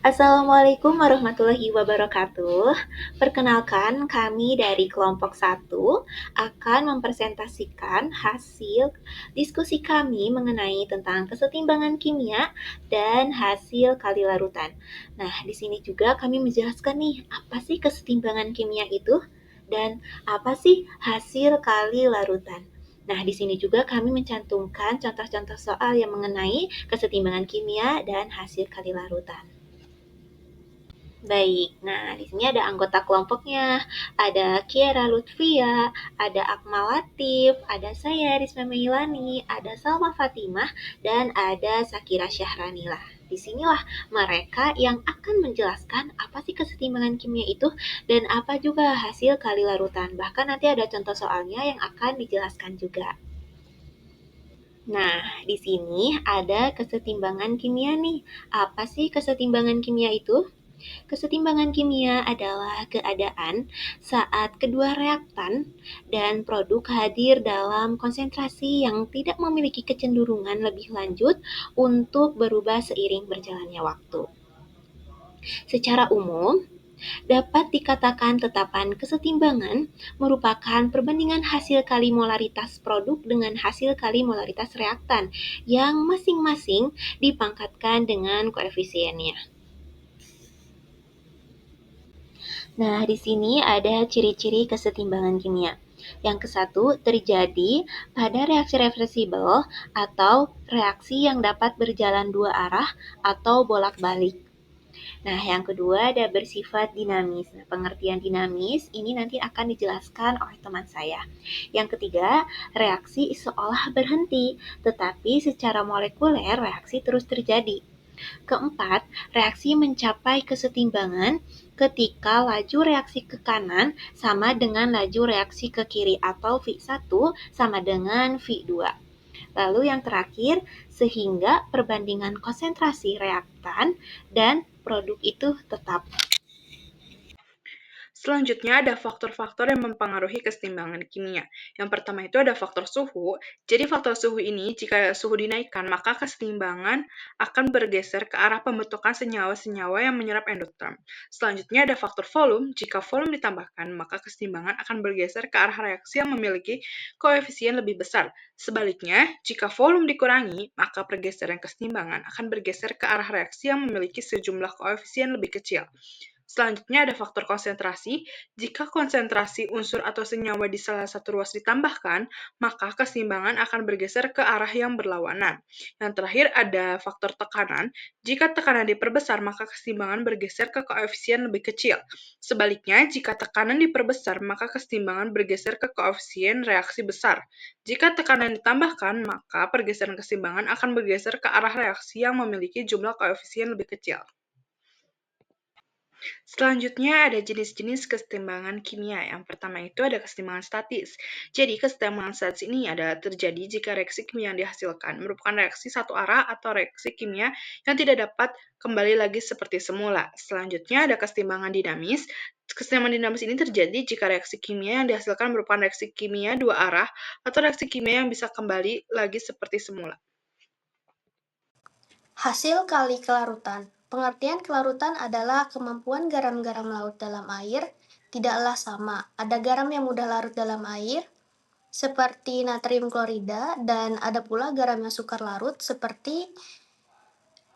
Assalamualaikum warahmatullahi wabarakatuh. Perkenalkan, kami dari kelompok 1 akan mempresentasikan hasil diskusi kami mengenai tentang kesetimbangan kimia dan hasil kali larutan. Nah, di sini juga kami menjelaskan nih, apa sih kesetimbangan kimia itu dan apa sih hasil kali larutan. Nah, di sini juga kami mencantumkan contoh-contoh soal yang mengenai kesetimbangan kimia dan hasil kali larutan. Baik, nah di sini ada anggota kelompoknya, ada Kiara Lutfia, ada Akmal Latif, ada saya Risma Meilani, ada Salma Fatimah, dan ada Sakira Syahranila. Di sinilah mereka yang akan menjelaskan apa sih kesetimbangan kimia itu dan apa juga hasil kali larutan. Bahkan nanti ada contoh soalnya yang akan dijelaskan juga. Nah, di sini ada kesetimbangan kimia nih. Apa sih kesetimbangan kimia itu? Kesetimbangan kimia adalah keadaan saat kedua reaktan dan produk hadir dalam konsentrasi yang tidak memiliki kecenderungan lebih lanjut untuk berubah seiring berjalannya waktu. Secara umum, dapat dikatakan tetapan kesetimbangan merupakan perbandingan hasil kali molaritas produk dengan hasil kali molaritas reaktan yang masing-masing dipangkatkan dengan koefisiennya. Nah, di sini ada ciri-ciri kesetimbangan kimia. Yang ke-1 terjadi pada reaksi reversibel atau reaksi yang dapat berjalan dua arah atau bolak-balik. Nah, yang kedua ada bersifat dinamis. Nah, pengertian dinamis ini nanti akan dijelaskan oleh teman saya. Yang ketiga, reaksi seolah berhenti, tetapi secara molekuler reaksi terus terjadi. Keempat, reaksi mencapai kesetimbangan ketika laju reaksi ke kanan sama dengan laju reaksi ke kiri atau V1 sama dengan V2. Lalu yang terakhir, sehingga perbandingan konsentrasi reaktan dan produk itu tetap. Selanjutnya ada faktor-faktor yang mempengaruhi kesetimbangan kimia. Yang pertama itu ada faktor suhu. Jadi faktor suhu ini jika suhu dinaikkan maka kesetimbangan akan bergeser ke arah pembentukan senyawa-senyawa yang menyerap endoterm. Selanjutnya ada faktor volume. Jika volume ditambahkan maka kesetimbangan akan bergeser ke arah reaksi yang memiliki koefisien lebih besar. Sebaliknya, jika volume dikurangi maka pergeseran kesetimbangan akan bergeser ke arah reaksi yang memiliki sejumlah koefisien lebih kecil. Selanjutnya ada faktor konsentrasi. Jika konsentrasi unsur atau senyawa di salah satu ruas ditambahkan, maka keseimbangan akan bergeser ke arah yang berlawanan. Yang terakhir ada faktor tekanan. Jika tekanan diperbesar, maka keseimbangan bergeser ke koefisien lebih kecil. Sebaliknya, jika tekanan diperbesar, maka keseimbangan bergeser ke koefisien reaksi besar. Jika tekanan ditambahkan, maka pergeseran keseimbangan akan bergeser ke arah reaksi yang memiliki jumlah koefisien lebih kecil. Selanjutnya ada jenis-jenis kesetimbangan kimia. Yang pertama itu ada kesetimbangan statis. Jadi kesetimbangan statis ini ada terjadi jika reaksi kimia yang dihasilkan merupakan reaksi satu arah atau reaksi kimia yang tidak dapat kembali lagi seperti semula. Selanjutnya ada kesetimbangan dinamis. Kesetimbangan dinamis ini terjadi jika reaksi kimia yang dihasilkan merupakan reaksi kimia dua arah atau reaksi kimia yang bisa kembali lagi seperti semula. Hasil kali kelarutan. Pengertian kelarutan adalah kemampuan garam-garam laut dalam air tidaklah sama. Ada garam yang mudah larut dalam air, seperti natrium klorida, dan ada pula garam yang sukar larut, seperti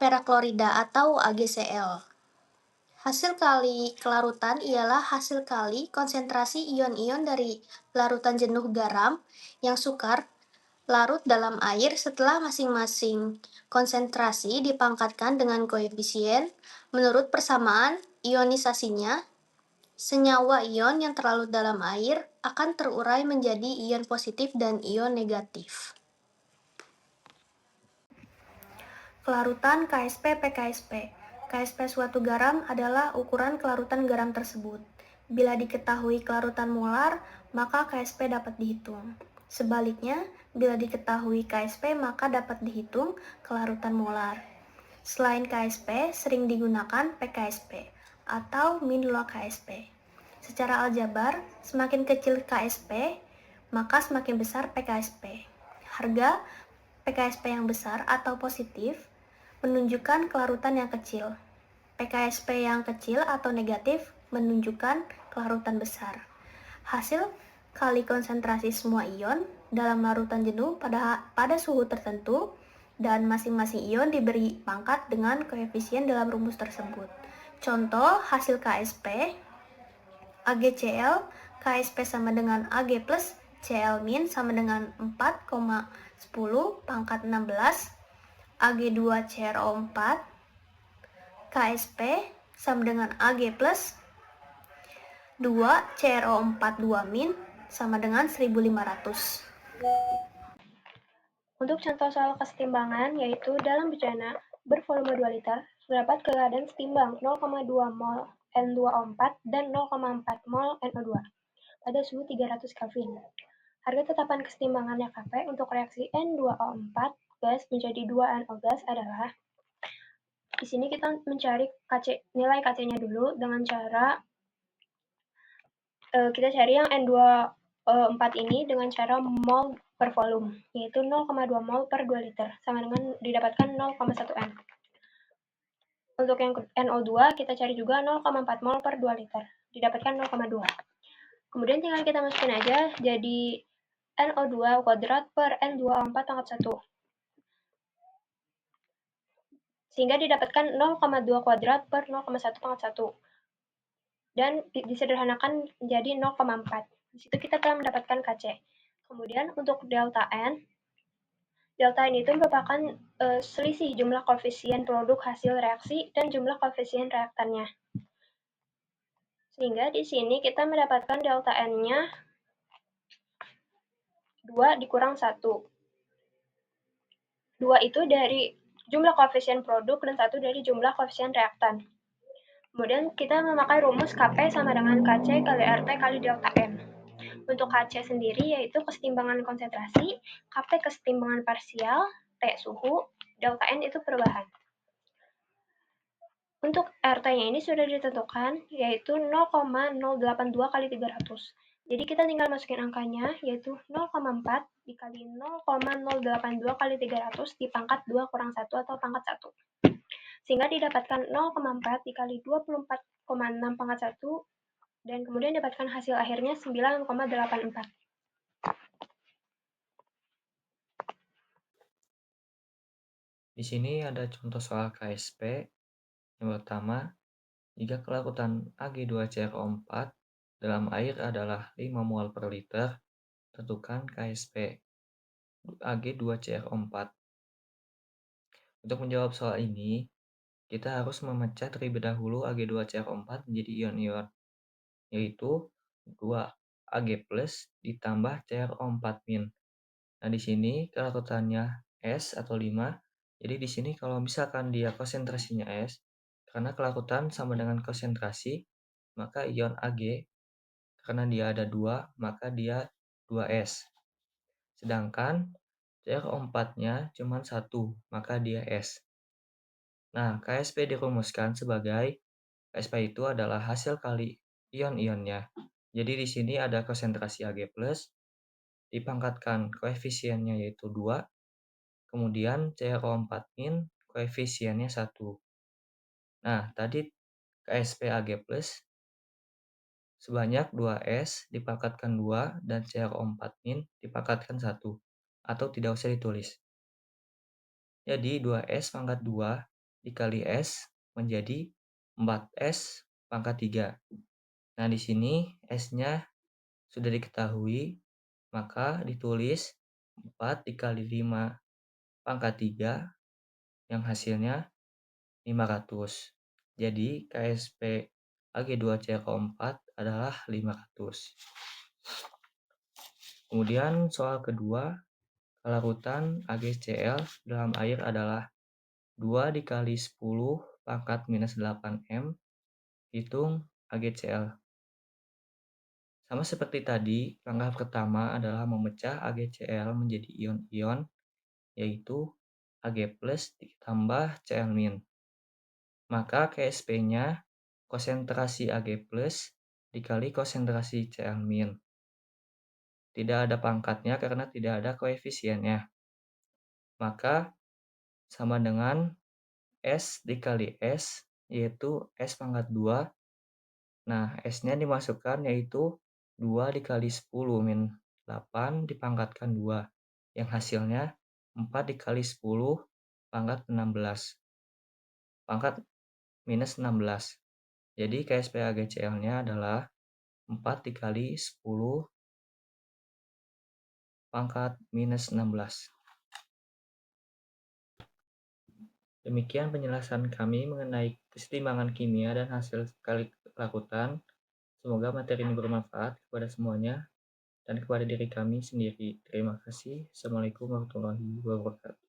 peraklorida atau AgCl. Hasil kali kelarutan ialah hasil kali konsentrasi ion-ion dari larutan jenuh garam yang sukar larut dalam air setelah masing-masing konsentrasi dipangkatkan dengan koefisien menurut persamaan ionisasinya. Senyawa ion yang terlarut dalam air akan terurai menjadi ion positif dan ion negatif. Kelarutan KSP-PKSP. KSP suatu garam adalah ukuran kelarutan garam tersebut. Bila diketahui kelarutan molar, maka KSP dapat dihitung. Sebaliknya, bila diketahui KSP maka dapat dihitung kelarutan molar. Selain KSP, sering digunakan PKSP atau min log KSP. Secara aljabar, semakin kecil KSP, maka semakin besar PKSP. Harga PKSP yang besar atau positif menunjukkan kelarutan yang kecil. PKSP yang kecil atau negatif menunjukkan kelarutan besar. Hasil kali konsentrasi semua ion dalam larutan jenuh pada suhu tertentu, dan masing-masing ion diberi pangkat dengan koefisien dalam rumus tersebut. Contoh hasil KSP, AgCl, KSP sama dengan Ag plus Cl min sama dengan 4,10 pangkat 16, Ag2CrO4, KSP sama dengan Ag plus 2CrO4 2 min sama dengan 1500. Untuk contoh soal kesetimbangan, yaitu dalam bejana bervolume 2 liter, terdapat keadaan setimbang 0,2 mol N2O4 dan 0,4 mol NO2 pada suhu 300 Kelvin. Harga tetapan kesetimbangannya Kp untuk reaksi N2O4 gas menjadi 2NO gas adalah, di sini kita mencari nilai Kc-nya dulu dengan cara kita cari yang N2O4 ini dengan cara mol per volume, yaitu 0,2 mol per 2 liter, sama dengan didapatkan 0,1 M. Untuk yang NO2, kita cari juga 0,4 mol per 2 liter, didapatkan 0,2. Kemudian tinggal kita masukin aja jadi NO2 kuadrat per N2O4 pangkat 1. Sehingga didapatkan 0,2 kuadrat per 0,1 pangkat 1. Dan disederhanakan menjadi 0,4. Di situ kita telah mendapatkan Kc. Kemudian untuk delta N itu merupakan selisih jumlah koefisien produk hasil reaksi dan jumlah koefisien reaktannya. Sehingga di sini kita mendapatkan delta N-nya 2 dikurang 1. 2 itu dari jumlah koefisien produk dan 1 dari jumlah koefisien reaktan. Kemudian kita memakai rumus Kp sama dengan Kc kali RT kali delta N. Untuk Kc sendiri yaitu kesetimbangan konsentrasi, Kp kesetimbangan parsial, T suhu, delta N itu perubahan. Untuk RT-nya ini sudah ditentukan yaitu 0,082 kali 300. Jadi kita tinggal masukin angkanya yaitu 0,4 dikali 0,082 kali 300 dipangkat 2 kurang 1 atau pangkat 1. Sehingga didapatkan 0,4 dikali 24,6 pangkat 1 dan kemudian dapatkan hasil akhirnya 9,84. Di sini ada contoh soal KSP. Yang pertama, jika kelarutan Ag2CrO4 dalam air adalah 5 mol per liter, tentukan KSP Ag2CrO4. Untuk menjawab soal ini, kita harus memecah terlebih dahulu Ag2CrO4 menjadi ion-ion, yaitu 2 Ag plus ditambah CrO4 min. Nah, di sini kelarutannya S atau 5. Jadi di sini kalau misalkan dia konsentrasinya S, karena kelarutan sama dengan konsentrasi, maka ion Ag, karena dia ada 2, maka dia 2S. Sedangkan CrO4-nya cuma 1, maka dia S. Nah, KSP dirumuskan sebagai KSP itu adalah hasil kali ion-ionnya. Jadi di sini ada konsentrasi Ag+, dipangkatkan koefisiennya yaitu 2, kemudian CrO4 min koefisiennya 1. Nah, tadi KSP Ag+ sebanyak 2S dipangkatkan 2 dan CrO4 min dipangkatkan 1. Atau tidak usah ditulis. Jadi 2S pangkat 2 dikali S menjadi 4S pangkat 3. Nah, di sini S-nya sudah diketahui, maka ditulis 4 dikali 5 pangkat 3 yang hasilnya 500. Jadi KSP Ag2CrO4 adalah 500. Kemudian soal kedua, kelarutan AgCl dalam air adalah 2 dikali 10 pangkat minus 8 M, hitung AgCl. Sama seperti tadi, langkah pertama adalah memecah AgCl menjadi ion-ion, yaitu Ag plus ditambah Cl min. Maka KSP-nya konsentrasi Ag plus dikali konsentrasi Cl min. Tidak ada pangkatnya karena tidak ada koefisiennya. Maka sama dengan S dikali S yaitu S pangkat 2. Nah, S-nya dimasukkan yaitu 2 dikali 10 min 8 dipangkatkan 2, yang hasilnya 4 dikali 10 pangkat 16, pangkat minus 16. Jadi KSPAGCL-nya adalah 4 dikali 10 pangkat minus 16. Demikian penjelasan kami mengenai kesetimbangan kimia dan hasil kali larutan. Semoga materi ini bermanfaat kepada semuanya dan kepada diri kami sendiri. Terima kasih. Assalamualaikum warahmatullahi wabarakatuh.